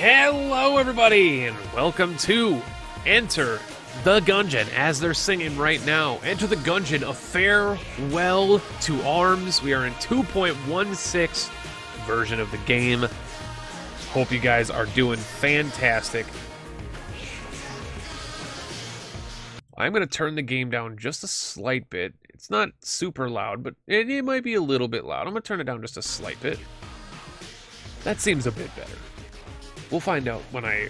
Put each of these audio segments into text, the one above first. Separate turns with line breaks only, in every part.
Hello everybody, and welcome to Enter the Gungeon. As they're singing right now, Enter the Gungeon, a farewell to arms. We are in 2.16 version of the game. Hope you guys are doing fantastic. I'm going to turn the game down just a slight bit. It's not super loud, but it might be a little bit loud. I'm going to turn it down just a slight bit. That seems a bit better. We'll find out when I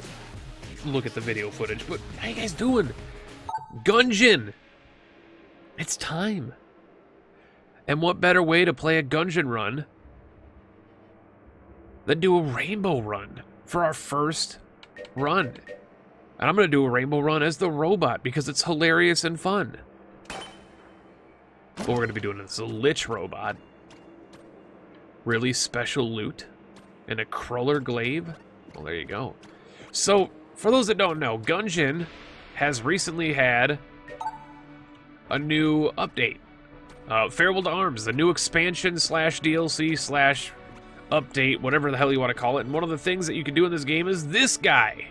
look at the video footage, but how you guys doing? Gungeon! It's time. And what better way to play a Gungeon run than do a rainbow run for our first run. And I'm going to do a rainbow run as the robot because it's hilarious and fun. What we're going to be doing is a lich robot, really special loot, and a crawler glaive. Well, there you go. So, for those that don't know, Gungeon has recently had a new update. Farewell to Arms, the new expansion slash DLC slash update, whatever the hell you want to call it. And one of the things that you can do in this game is this guy.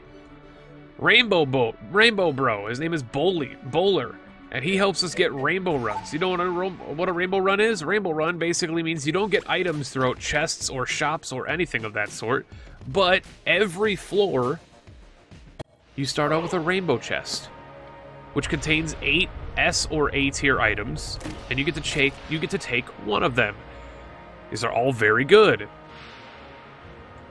Rainbow Bro. His name is Bowler. And he helps us get rainbow runs. You know what a rainbow run is? A rainbow run basically means you don't get items throughout chests or shops or anything of that sort. But every floor, you start out with a rainbow chest, which contains 8 S or A tier items, and you get to take one of them. These are all very good.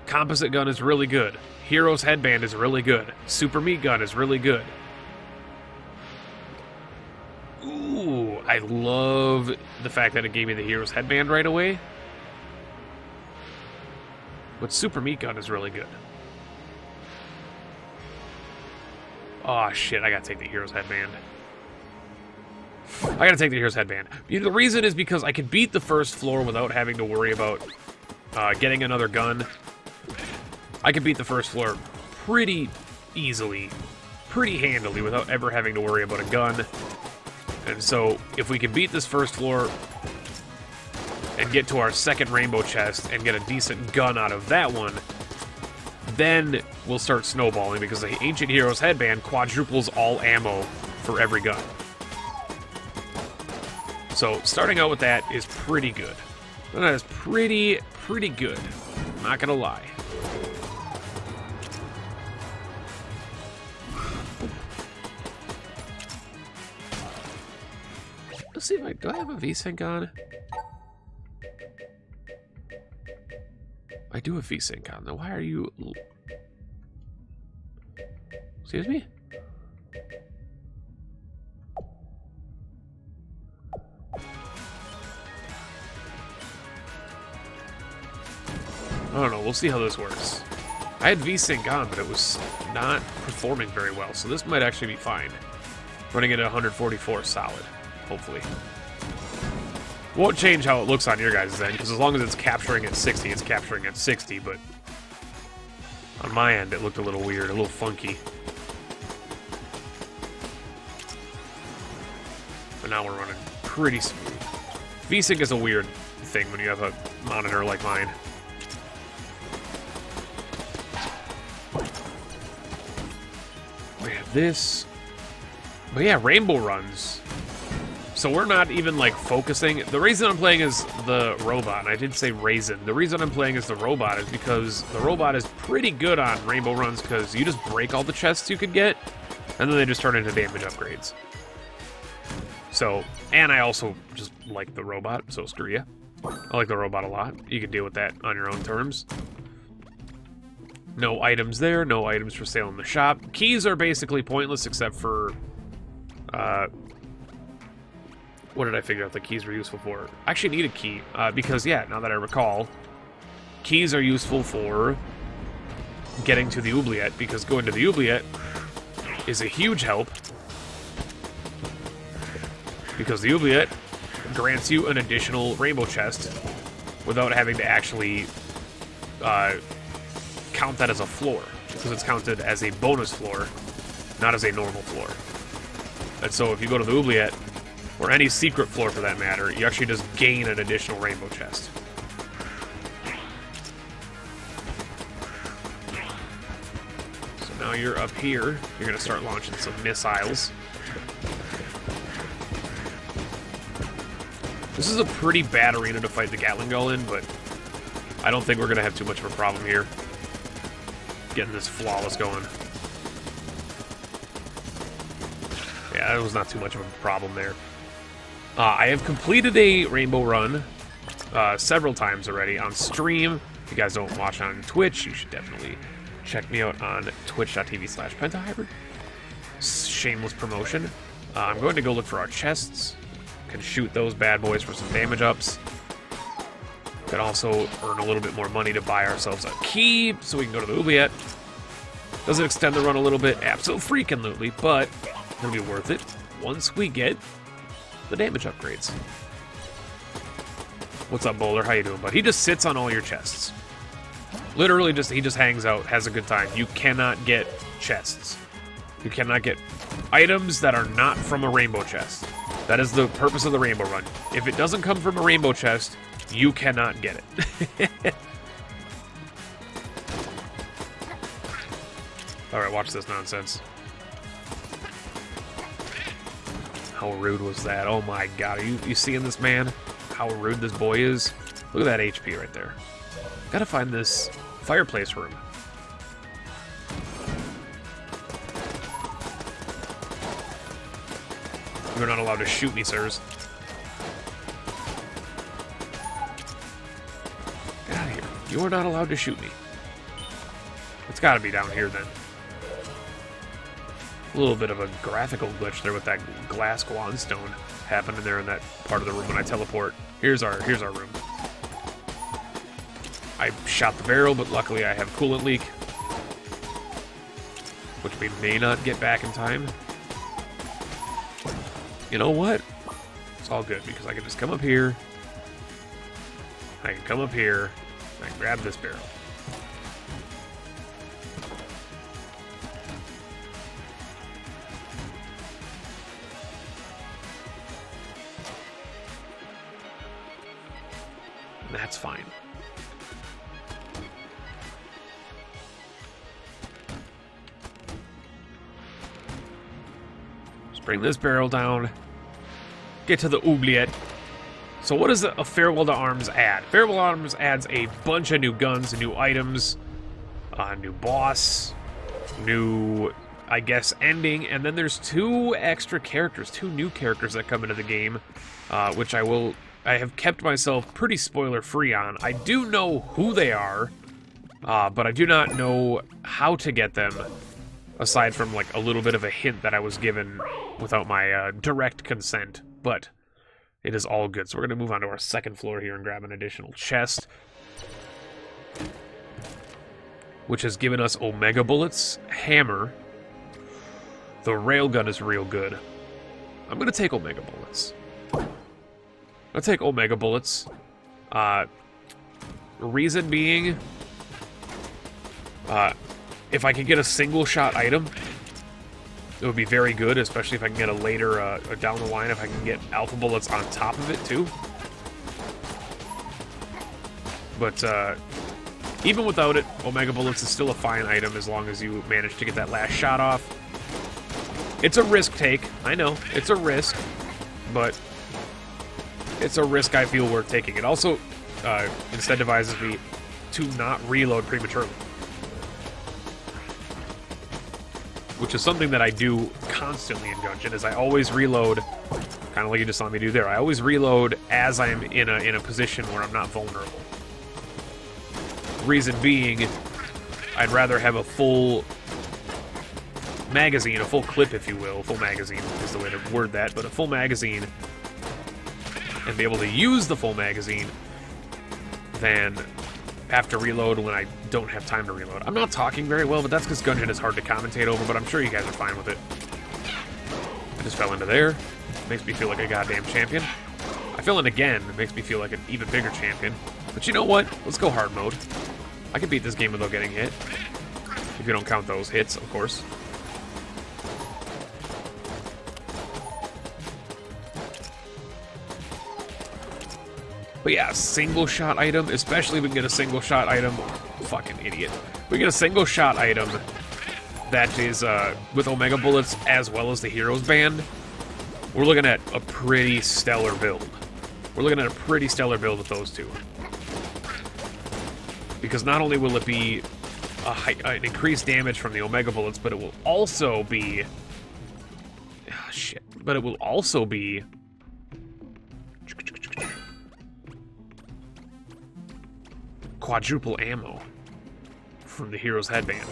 Composite gun is really good. Hero's headband is really good. Super meat gun is really good. Ooh, I love the fact that it gave me the hero's headband right away. But super meat gun is really good. Oh shit, I gotta take the hero's headband. The reason is because I could beat the first floor without having to worry about getting another gun. I could beat the first floor pretty easily, pretty handily, without ever having to worry about a gun. And so, if we can beat this first floor and get to our second rainbow chest and get a decent gun out of that one, then we'll start snowballing, because the Ancient Hero's Headband quadruples all ammo for every gun. So, starting out with that is pretty good. That is pretty good. Not gonna lie. Let's see if do I have a VSync on? I do have VSync on, though. Why are you... Excuse me? I don't know, we'll see how this works. I had VSync on, but it was not performing very well, so this might actually be fine. Running it at 144 solid. Hopefully. Won't change how it looks on your guys' end, because as long as it's capturing at 60, it's capturing at 60, but on my end it looked a little weird, a little funky. But now we're running pretty smooth. VSync is a weird thing when you have a monitor like mine. We have this. But yeah, rainbow runs. So we're not even, like, focusing. The reason I'm playing is the robot, and I did say Raisin. The reason I'm playing as the robot is because the robot is pretty good on rainbow runs, because you just break all the chests you could get, and then they just turn into damage upgrades. So, and I also just like the robot, so screw you. I like the robot a lot. You can deal with that on your own terms. No items there, no items for sale in the shop. Keys are basically pointless except for... what did I figure out the keys were useful for? I actually need a key, because, yeah, now that I recall, keys are useful for getting to the oubliette, because going to the oubliette is a huge help, because the oubliette grants you an additional rainbow chest without having to actually count that as a floor, because it's counted as a bonus floor, not as a normal floor. And so if you go to the oubliette, or any secret floor for that matter, you actually just gain an additional rainbow chest. now you're up here. You're going to start launching some missiles. This is a pretty bad arena to fight the Gatling Gull in, but I don't think we're going to have too much of a problem here. Getting this flawless going. Yeah, that was not too much of a problem there. I have completed a rainbow run several times already on stream. If you guys don't watch on Twitch, you should definitely check me out on twitch.tv/pentahybrid. Shameless promotion. I'm going to go look for our chests. Can shoot those bad boys for some damage ups. Can also earn a little bit more money to buy ourselves a key so we can go to the oubliette. Does it extend the run a little bit? Absolutely, but it'll be worth it once we get the damage upgrades. What's up, Bowler? How you doing, bud? He just sits on all your chests. Literally, he just hangs out, has a good time. You cannot get chests. You cannot get items that are not from a rainbow chest. That is the purpose of the rainbow run. If it doesn't come from a rainbow chest, you cannot get it. Alright, watch this nonsense. How rude was that? Oh my god, are you seeing this, man? How rude this boy is? Look at that HP right there. Gotta find this fireplace room. You're not allowed to shoot me, sirs. Get out of here. You are not allowed to shoot me. It's gotta be down here, then. A little bit of a graphical glitch there with that glass Guanstone happening there in that part of the room when I teleport. Here's our room. I shot the barrel, but luckily I have coolant leak, which we may not get back in time. You know what? It's all good, because I can just come up here. I can come up here. I can grab this barrel. And that's fine. Bring this barrel down. Get to the oubliette. So what does a Farewell to Arms add? Farewell to Arms adds a bunch of new guns, new items, new boss, new, I guess, ending, and then there's two extra characters, two new characters that come into the game, which I have kept myself pretty spoiler-free on. I do know who they are, but I do not know how to get them, aside from like a little bit of a hint that I was given without my direct consent, but it is all good. So we're going to move on to our second floor here and grab an additional chest, which has given us Omega Bullets, Hammer. The Railgun is real good. I'm going to take Omega Bullets. I'll take Omega Bullets. Reason being, if I could get a single shot item, it would be very good, especially if I can get a later, down the line, if I can get Alpha Bullets on top of it, too. But, even without it, Omega Bullets is still a fine item as long as you manage to get that last shot off. It's a risk take, I know, it's a risk, but it's a risk I feel worth taking. It also incentivizes me to not reload prematurely, which is something that I do constantly in Gungeon, is I always reload, kind of like you just saw me do there. I always reload as I'm in a position where I'm not vulnerable. Reason being, I'd rather have a full magazine, a full clip, if you will. Full magazine is the way to word that, but a full magazine, and be able to use the full magazine than have to reload when I don't have time to reload. I'm not talking very well, but that's because Gungeon is hard to commentate over, but I'm sure you guys are fine with it. I just fell into there. Makes me feel like a goddamn champion. I fell in again. It makes me feel like an even bigger champion. But you know what? Let's go hard mode. I can beat this game without getting hit. If you don't count those hits, of course. But yeah, single shot item, especially if we can get a single shot item. Fucking idiot. We get a single shot item that is with Omega Bullets as well as the Heroes Band, we're looking at a pretty stellar build. We're looking at a pretty stellar build with those two. Because not only will it be an increased damage from the Omega Bullets, but it will also be... Oh, shit. But it will also be... quadruple ammo from the Hero's Headband.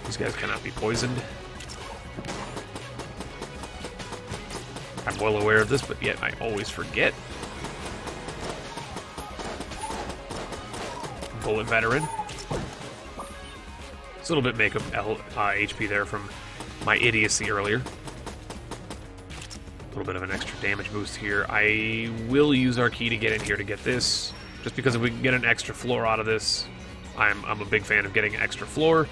These guys cannot be poisoned. I'm well aware of this, but yet I always forget. Bullet veteran. It's a little bit make up HP there from my idiocy earlier. A little bit of an extra damage boost here. I will use our key to get in here to get this, just because if we can get an extra floor out of this, I'm a big fan of getting an extra floor.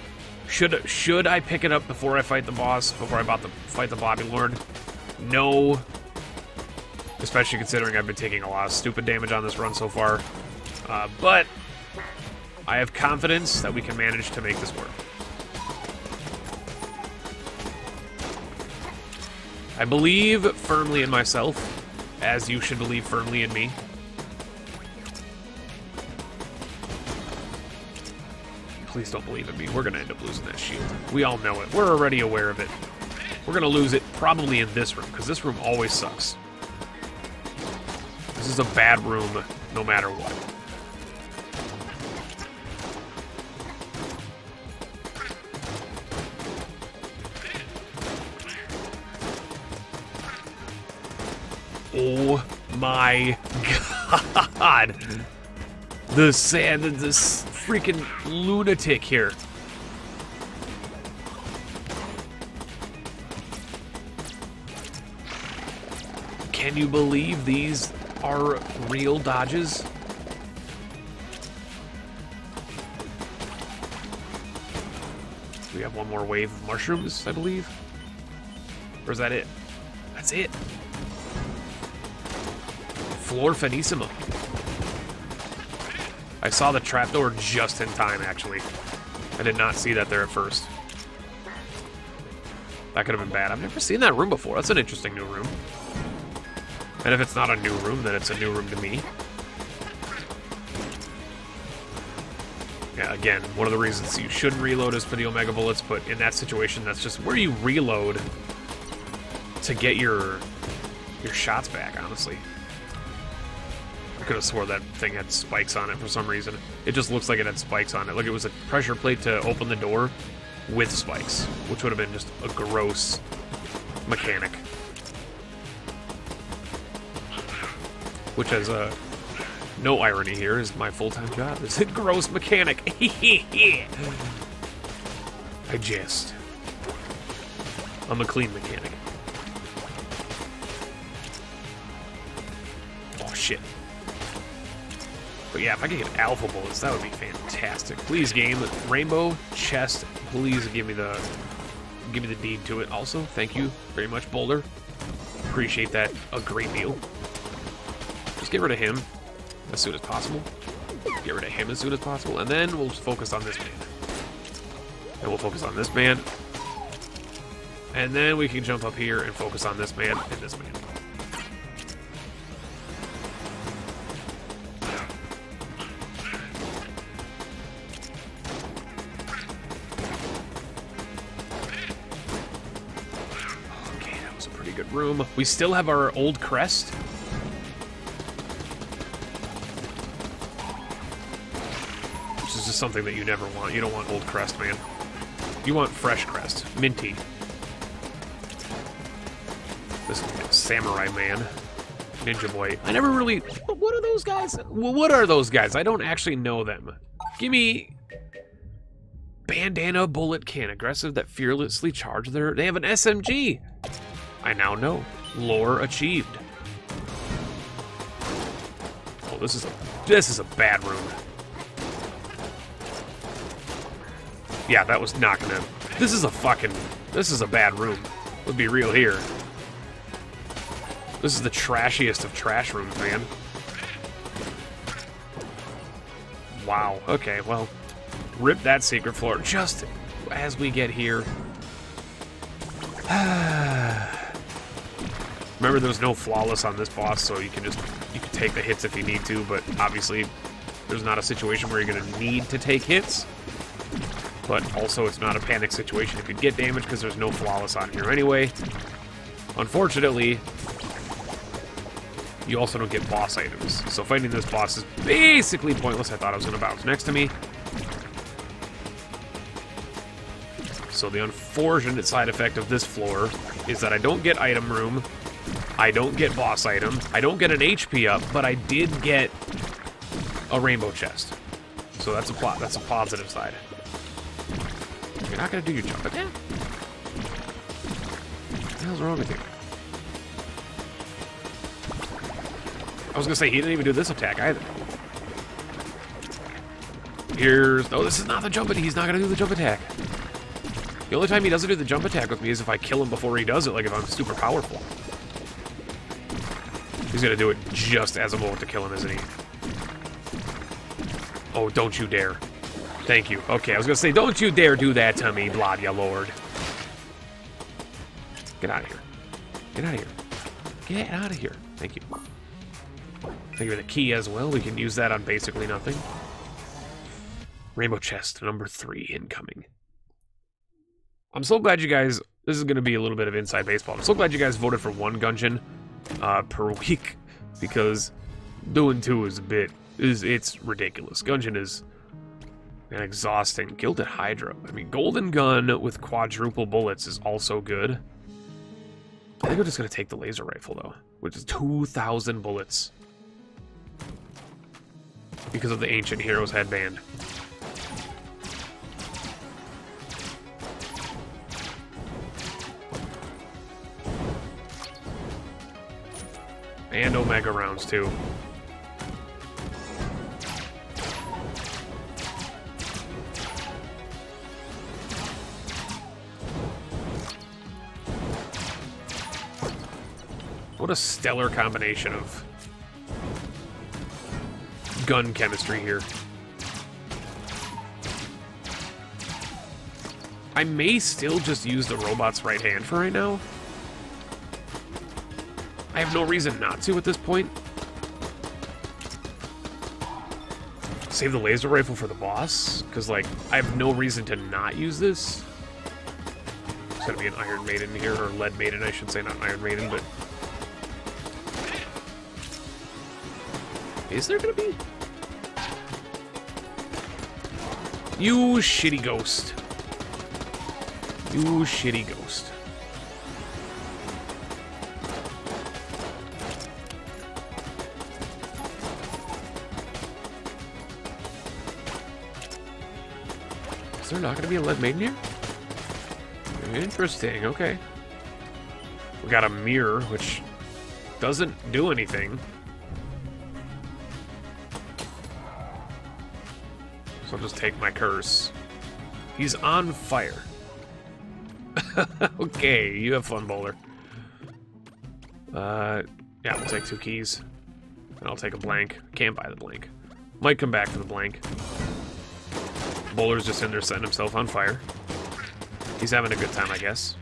Should I pick it up before I fight the boss, before I'm about to fight the Bobby Lord? No. Especially considering I've been taking a lot of stupid damage on this run so far. But I have confidence that we can manage to make this work. I believe firmly in myself, as you should believe firmly in me. Please don't believe in me. We're going to end up losing that shield. We all know it. We're already aware of it. We're going to lose it probably in this room, because this room always sucks. This is a bad room, no matter what. Oh my god. This freaking lunatic here. Can you believe these are real dodges? We have one more wave of mushrooms, I believe. Or is that it? That's it. Floor Finissima. I saw the trapdoor just in time, actually. I did not see that there at first. That could have been bad. I've never seen that room before. That's an interesting new room. And if it's not a new room, then it's a new room to me. Yeah, again, one of the reasons you shouldn't reload is for the Omega Bullets, but in that situation, that's just where you reload to get your shots back, honestly. I could have swore that thing had spikes on it for some reason. It just looks like it had spikes on it. Like it was a pressure plate to open the door with spikes, which would have been just a gross mechanic. Which has no irony here, is my full-time job. It's a gross mechanic. I jest. I'm a clean mechanic. Oh, shit. But yeah, if I could get alpha bullets, that would be fantastic. Please, game, rainbow chest. Please give me the deed to it. Also, thank you very much, Boulder. Appreciate that a great deal. Just get rid of him as soon as possible. Get rid of him as soon as possible, and then we'll focus on this man. And we'll focus on this man. And then we can jump up here and focus on this man and this man. Room. We still have our old crest. Which is just something that you never want. You don't want old crest, man. You want fresh crest. Minty. This samurai man. Ninja boy. I never really... What are those guys? Well, what are those guys? I don't actually know them. Give me... Bandana bullet can. Aggressive that fearlessly charge their... They have an SMG. I now know. Lore achieved. Oh, this is a bad room. Yeah, that was not gonna... This is a bad room. Let's be real here. This is the trashiest of trash rooms, man. Wow. Okay, well... rip that secret floor just as we get here. Remember, there's no flawless on this boss, so you can take the hits if you need to, but obviously there's not a situation where you're going to need to take hits. But also, it's not a panic situation if you get damage, because there's no flawless on here anyway. Unfortunately, you also don't get boss items. So fighting this boss is basically pointless. I thought it was going to bounce next to me. So the unfortunate side effect of this floor is that I don't get item room, I don't get boss item, I don't get an HP up, but I did get a rainbow chest. So that's a positive side. You're not gonna do your jump attack? What the hell's wrong with you? I was gonna say, he didn't even do this attack either. Oh, this is not the jump attack. He's not gonna do the jump attack. The only time he doesn't do the jump attack with me is if I kill him before he does it, like if I'm super powerful. He's gonna do it just as I'm about to kill him, isn't he? Oh, don't you dare. Thank you. Okay, I was gonna say, don't you dare do that to me, blood, ya lord. Get out of here. Get out of here. Get out of here. Thank you. Thank you for the key as well. We can use that on basically nothing. Rainbow chest, number 3, incoming. I'm so glad you guys... This is going to be a little bit of inside baseball. I'm so glad you guys voted for 1 Gungeon per week, because doing 2 is a bit... It's ridiculous. Gungeon is an exhausting... Gilded Hydra. I mean, Golden Gun with quadruple bullets is also good. I think I'm just going to take the laser rifle, though, which is 2,000 bullets. Because of the Ancient Heroes headband. And Omega rounds, too. What a stellar combination of gun chemistry here. I may still just use the robot's right hand for right now. I have no reason not to at this point. Save the laser rifle for the boss, because, like, I have no reason to not use this. There's gonna be an Iron Maiden here, or Lead Maiden, I should say, not Iron Maiden, but... Is there gonna be? You shitty ghost. You shitty ghost. Is there not going to be a Lead Maiden here? Interesting, okay. We got a mirror, which doesn't do anything. So I'll just take my curse. He's on fire. Okay, you have fun, Bowler. Yeah, we'll take 2 keys. And I'll take a blank. Can't buy the blank. Might come back for the blank. Bowler's just in there setting himself on fire. He's having a good time, I guess.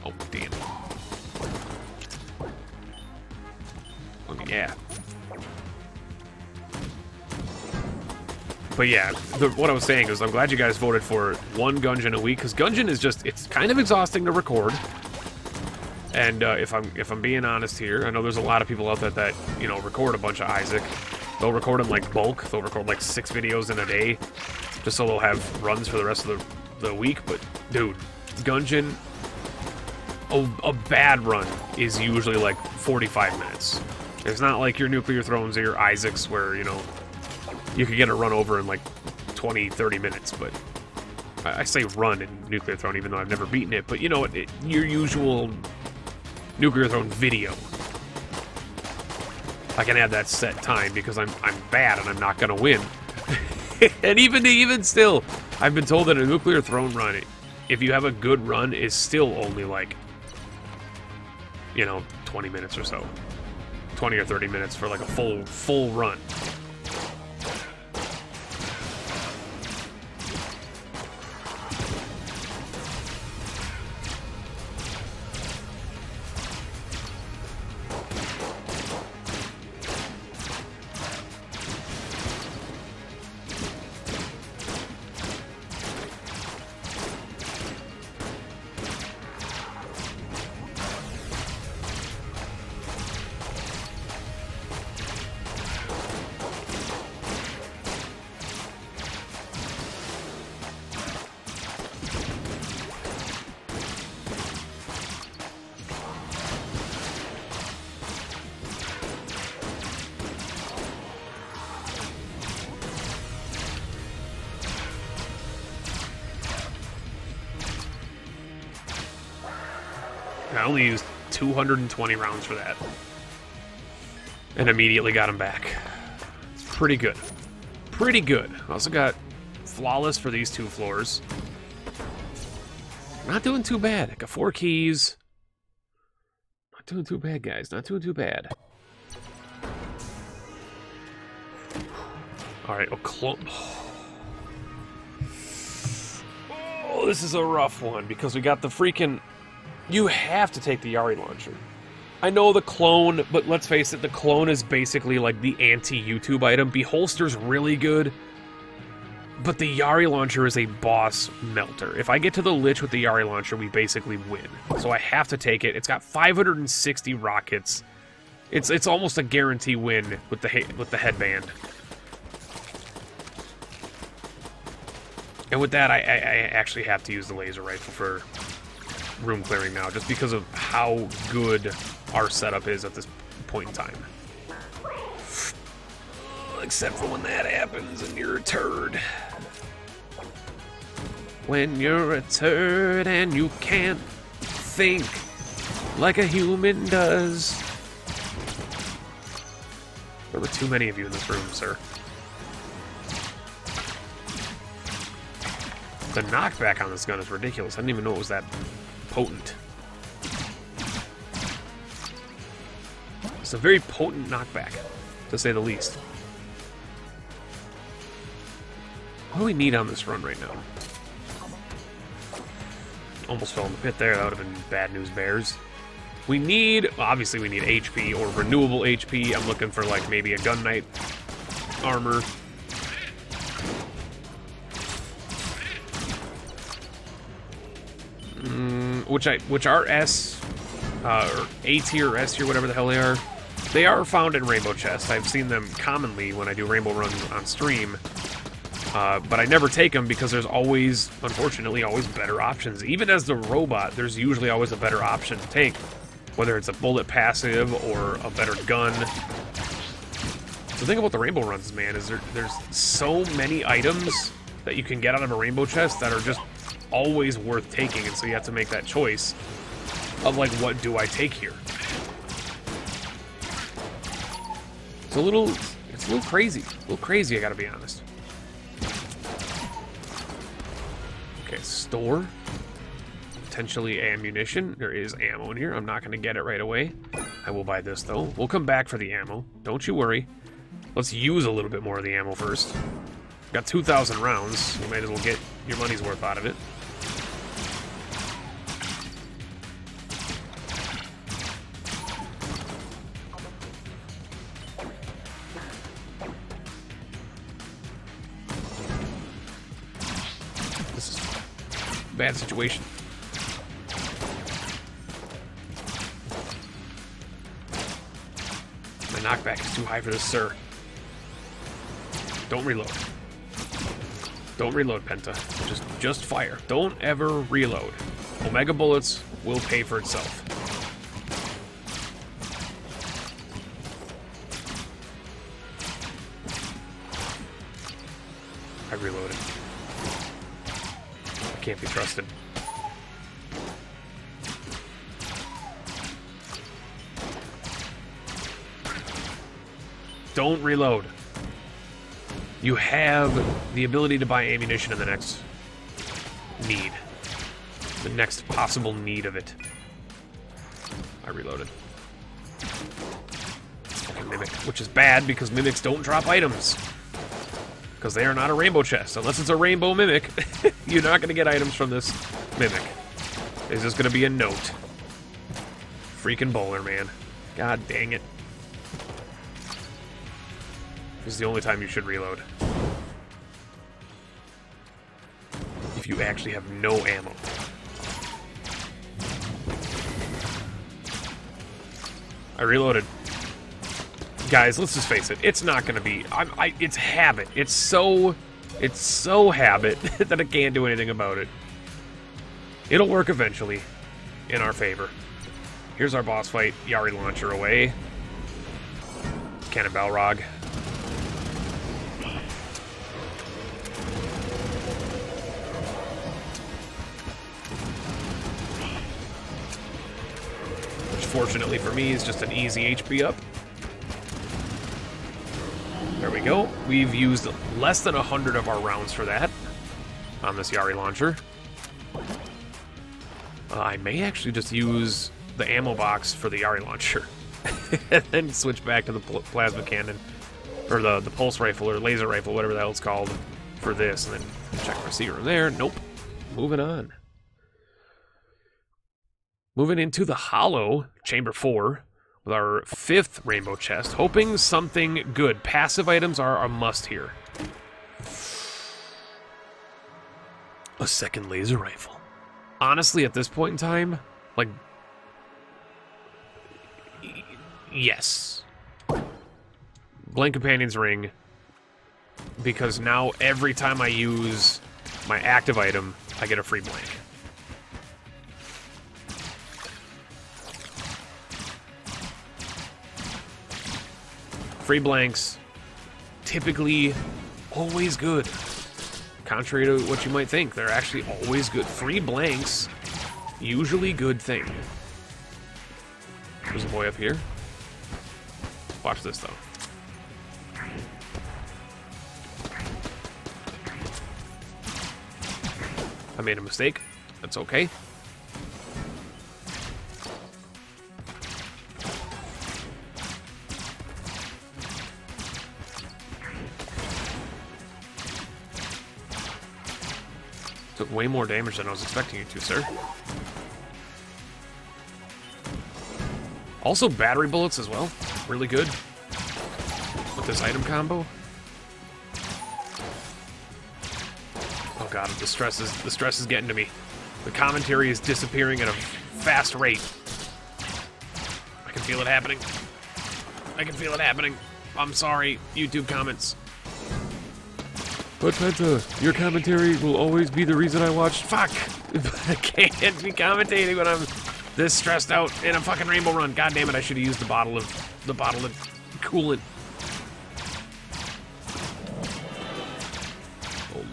Oh, damn. Yeah. But yeah, what I was saying is I'm glad you guys voted for 1 Gungeon a week, because Gungeon is just, it's kind of exhausting to record. And if I'm being honest here, I know there's a lot of people out there that, you know, record a bunch of Isaac. They'll record in, like, bulk. They'll record, like, 6 videos in a day, just so they'll have runs for the rest of the week. But, dude, Gungeon, a bad run is usually, like, 45 minutes. It's not like your Nuclear Thrones or your Isaacs where, you know, you could get a run over in, like, 20, 30 minutes. But I say run in Nuclear Throne, even though I've never beaten it. But, you know, your usual Nuclear Throne video, I can have that set time because I'm bad and I'm not gonna win. And even still, I've been told that a Nuclear Throne run, if you have a good run, is still only like, you know, 20 minutes or so. 20 or 30 minutes for like a full run. I only used 220 rounds for that. And immediately got him back. It's pretty good. Pretty good. Also got flawless for these 2 floors. Not doing too bad. I got 4 keys. Not doing too bad, guys. Not doing too bad. Alright, oh, this is a rough one because we got the freaking... You have to take the Yari launcher. I know the clone, but let's face it, the clone is basically like the anti-YouTube item. Beholster's really good, but the Yari launcher is a boss melter. If I get to the Lich with the Yari launcher, we basically win. So I have to take it. It's got 560 rockets. It's almost a guarantee win with the headband. And with that, I actually have to use the laser rifle for room clearing now, just because of how good our setup is at this point in time. Except for when that happens and you're a turd. When you're a turd and you can't think like a human does. There were too many of you in this room, sir. The knockback on this gun is ridiculous. I didn't even know it was that potent. It's a very potent knockback, to say the least. What do we need on this run right now? Almost fell in the pit there. That would have been bad news bears. We need, obviously we need HP or renewable HP. I'm looking for like maybe a Gun Knight armor. Which are S, or A tier or S tier, whatever the hell they are found in rainbow chests. I've seen them commonly when I do rainbow runs on stream, but I never take them because there's always, unfortunately, always better options. Even as the robot, there's usually always a better option to take, whether it's a bullet passive or a better gun. The thing about the rainbow runs, man, is there's so many items that you can get out of a rainbow chest that are just always worth taking, and so you have to make that choice of like, what do I take here? It's a little crazy. A little crazy, I gotta be honest. Okay, store. Potentially ammunition. There is ammo in here. I'm not gonna get it right away. I will buy this though. We'll come back for the ammo. Don't you worry. Let's use a little bit more of the ammo first. Got 2,000 rounds. You might as well get your money's worth out of it. This is a bad situation. My knockback is too high for this, sir. Don't reload. Don't reload, Penta. Just fire. Don't ever reload. Omega bullets will pay for itself. I reloaded. I can't be trusted. Don't reload. You have the ability to buy ammunition in the next need. the next possible need of it. I reloaded. Fucking Mimic, which is bad because Mimics don't drop items. Because they are not a rainbow chest. Unless it's a rainbow Mimic, you're not going to get items from this Mimic. It's just going to be a note. Freaking bowler, man. God dang it. This is the only time you should reload. If you actually have no ammo. I reloaded. Guys, let's just face it. It's not going to be... it's habit. It's so habit that I can't do anything about it. It'll work eventually. In our favor. Here's our boss fight. Yari launcher away. Cannon Balrog. Which, fortunately for me, is just an easy HP up. There we go. We've used less than 100 of our rounds for that on this Yari launcher. I may actually just use the ammo box for the Yari launcher and then switch back to the plasma cannon or the pulse rifle or laser rifle, whatever the hell it's called, for this, and then check for secret room there. Nope. Moving on. Moving into the Hollow, Chamber 4, with our 5th rainbow chest, hoping something good. Passive items are a must here. A second laser rifle. Honestly, at this point in time, like, yes. Blank Companion's Ring, because now every time I use my active item, I get a free blank. Free blanks, typically always good. Contrary to what you might think, they're actually always good. Free blanks, usually good thing. There's a boy up here. Watch this, though. I made a mistake. That's okay. Took way more damage than I was expecting you to, sir. Also, battery bullets as well. Really good. With this item combo. Oh god, the stress is getting to me. The commentary is disappearing at a fast rate. I can feel it happening. I can feel it happening. I'm sorry, YouTube comments. But Penta, your commentary will always be the reason I watch. Fuck! I can't be commentating when I'm this stressed out in a fucking rainbow run. God damn it! I should have used the bottle of coolant. Oh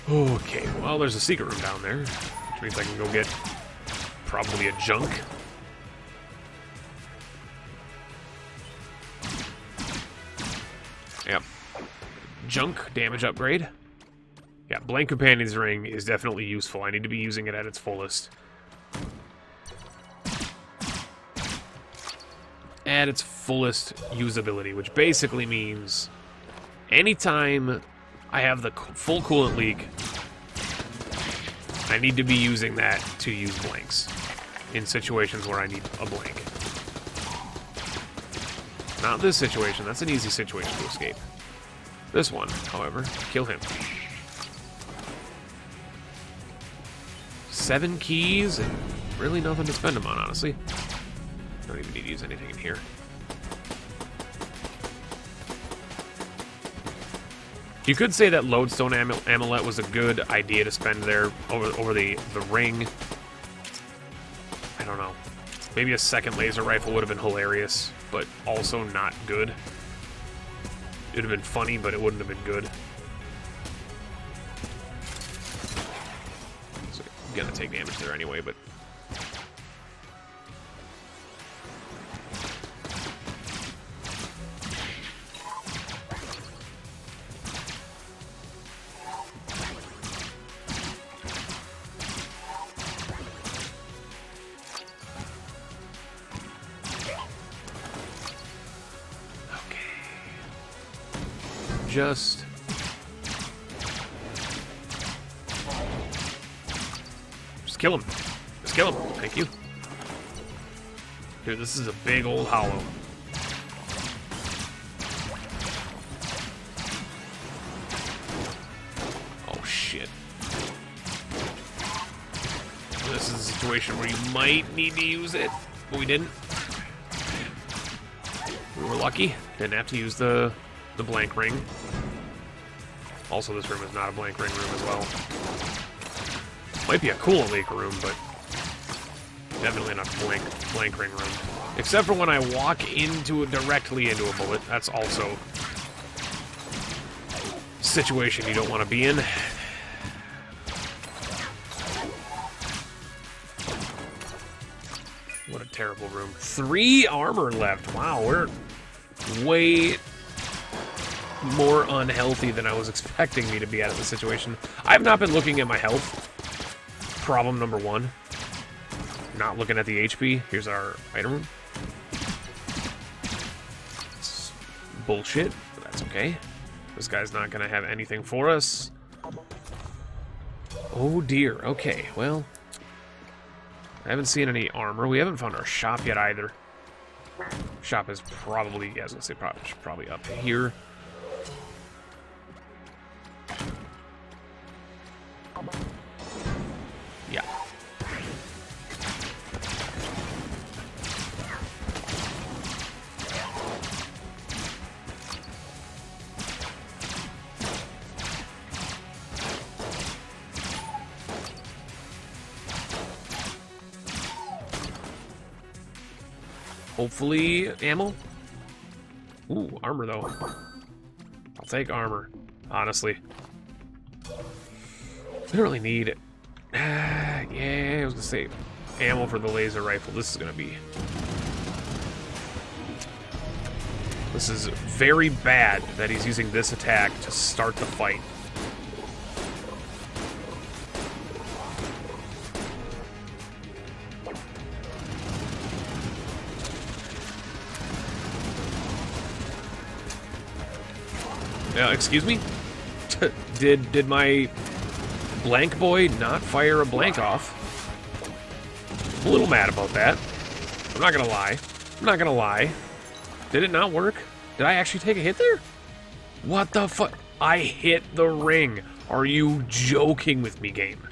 lord. Okay, well there's a secret room down there, which means I can go get probably a junk. Yep. Junk damage upgrade. Yeah, Blank Companion's Ring is definitely useful. I need to be using it at its fullest. At its fullest usability, which basically means anytime I have the full coolant leak, I need to be using that to use blanks in situations where I need a blank. Not this situation. That's an easy situation to escape. This one, however, kill him. 7 keys and really nothing to spend them on, honestly. Don't even need to use anything in here. You could say that Lodestone Amulet was a good idea to spend there over the ring. I don't know. Maybe a second laser rifle would have been hilarious, but also not good. It would have been funny, but it wouldn't have been good. So I'm gonna take damage there anyway, but... just... Just kill him. Just kill him. Thank you. Dude, this is a big old hollow. Oh, shit. This is a situation where you might need to use it, but we didn't. We were lucky. Didn't have to use the blank ring. Also, this room is not a blank ring room as well. Might be a cool lake room, but definitely not a blank ring room. Except for when I walk directly into a bullet. That's also a situation you don't want to be in. What a terrible room. 3 armor left. Wow, we're way more unhealthy than I was expecting me to be at this situation. I've not been looking at my health. Problem number 1. Not looking at the HP. Here's our item room. It's bullshit, but that's okay. This guy's not gonna have anything for us. Oh dear. Okay, well, I haven't seen any armor. We haven't found our shop yet either. Shop is probably, yeah, I was gonna say probably up here. Yeah. Hopefully, ammo. Ooh, armor though. I'll take armor, honestly. We don't really need it. Yeah, I was gonna say ammo for the laser rifle. This is gonna be. This is very bad that he's using this attack to start the fight. Excuse me? Did my blank boy not fire a blank off? I'm a little mad about that. I'm not gonna lie. I'm not gonna lie. Did it not work? Did I actually take a hit there? What the fuck? I hit the ring. Are you joking with me, game?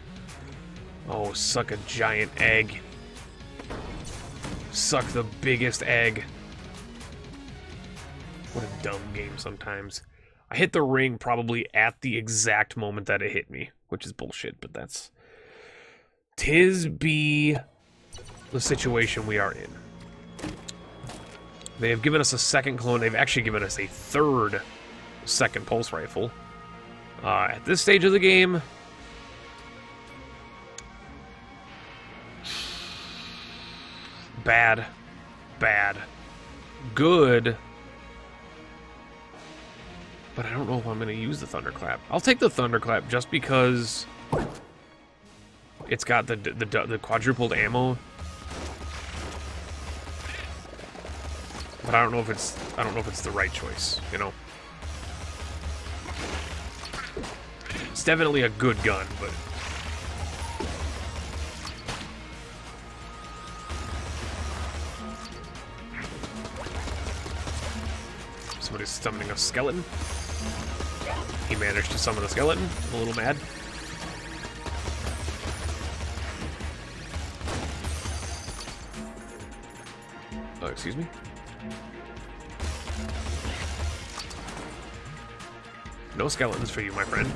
Oh, suck a giant egg. Suck the biggest egg. What a dumb game sometimes. I hit the ring probably at the exact moment that it hit me, which is bullshit, but that's... 'Tis be the situation we are in. They have given us a second clone. They've actually given us a third second pulse rifle. At this stage of the game... Bad. Bad. Good. But I don't know if I'm going to use the Thunderclap. I'll take the Thunderclap just because it's got the quadrupled ammo. But I don't know if it's the right choice, you know. It's definitely a good gun, but somebody's summoning a skeleton. He managed to summon a skeleton. I'm a little mad. Oh, excuse me? No skeletons for you, my friend.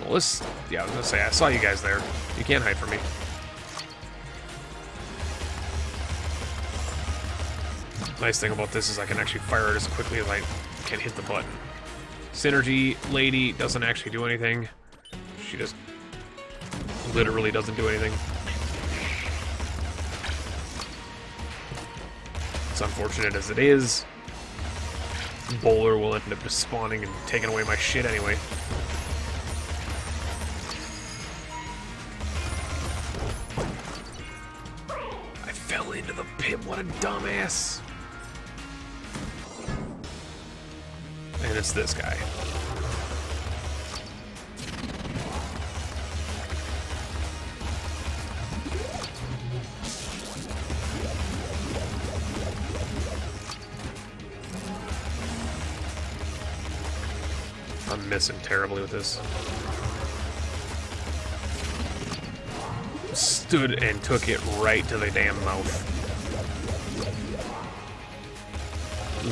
Well, this... Yeah, I was gonna say, I saw you guys there. You can't hide from me. Nice thing about this is I can actually fire it as quickly as I can hit the button. Synergy lady doesn't actually do anything. She just literally doesn't do anything. It's unfortunate as it is. Bowler will end up just spawning and taking away my shit anyway. I fell into the pit. What a dumbass. And it's this guy. I'm missing terribly with this. Stood and took it right to the damn mouth.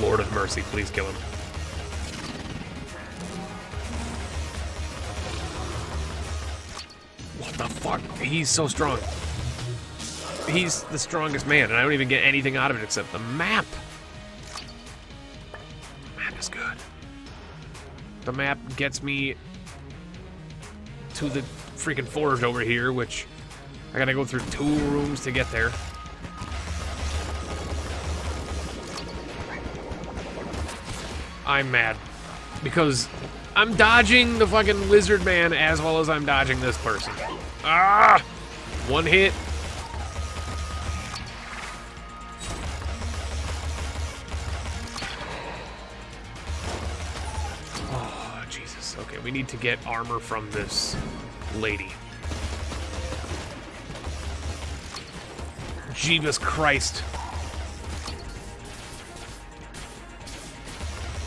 Lord of mercy, please kill him. What the fuck? He's so strong. He's the strongest man, and I don't even get anything out of it except the map. The map is good. The map gets me to the freaking forge over here, which I gotta go through 2 rooms to get there. I'm mad because I'm dodging the fucking lizard man as well as I'm dodging this person. Ah! 1 hit. Oh, Jesus. Okay, we need to get armor from this lady. Jesus Christ.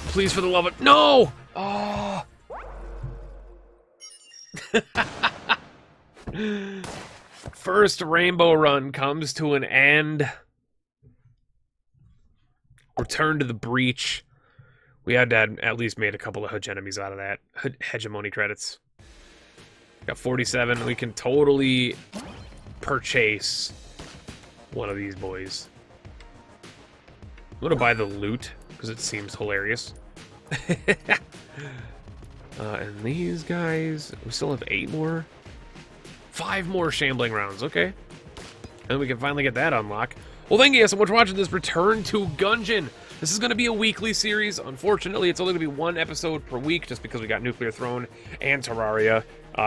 Please, for the love of... No! Oh! First rainbow run comes to an end. Return to the breach. We had to at least made a couple of hegemonies out of that. Hegemony credits. Got 47. We can totally purchase one of these boys. I'm gonna buy the loot because it seems hilarious. And these guys, we still have 8 more? 5 more shambling rounds, okay. And we can finally get that unlocked. Well, thank you guys so much for watching this Return to Gungeon. This is going to be a weekly series. Unfortunately, it's only going to be 1 episode per week just because we got Nuclear Throne and Terraria.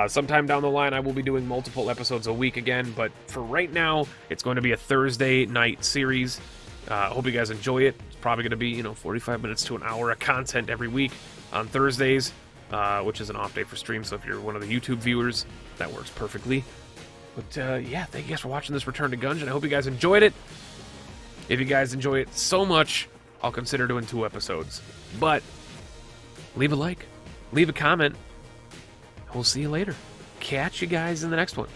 Sometime down the line, I will be doing multiple episodes a week again, but for right now, it's going to be a Thursday night series. I hope you guys enjoy it. It's probably going to be, you know, 45 minutes to an hour of content every week on Thursdays, which is an off day for stream, so if you're one of the YouTube viewers, that works perfectly. But, yeah, thank you guys for watching this Return to Gungeon. I hope you guys enjoyed it. If you guys enjoy it so much, I'll consider doing 2 episodes. But, leave a like, leave a comment, and we'll see you later. Catch you guys in the next one.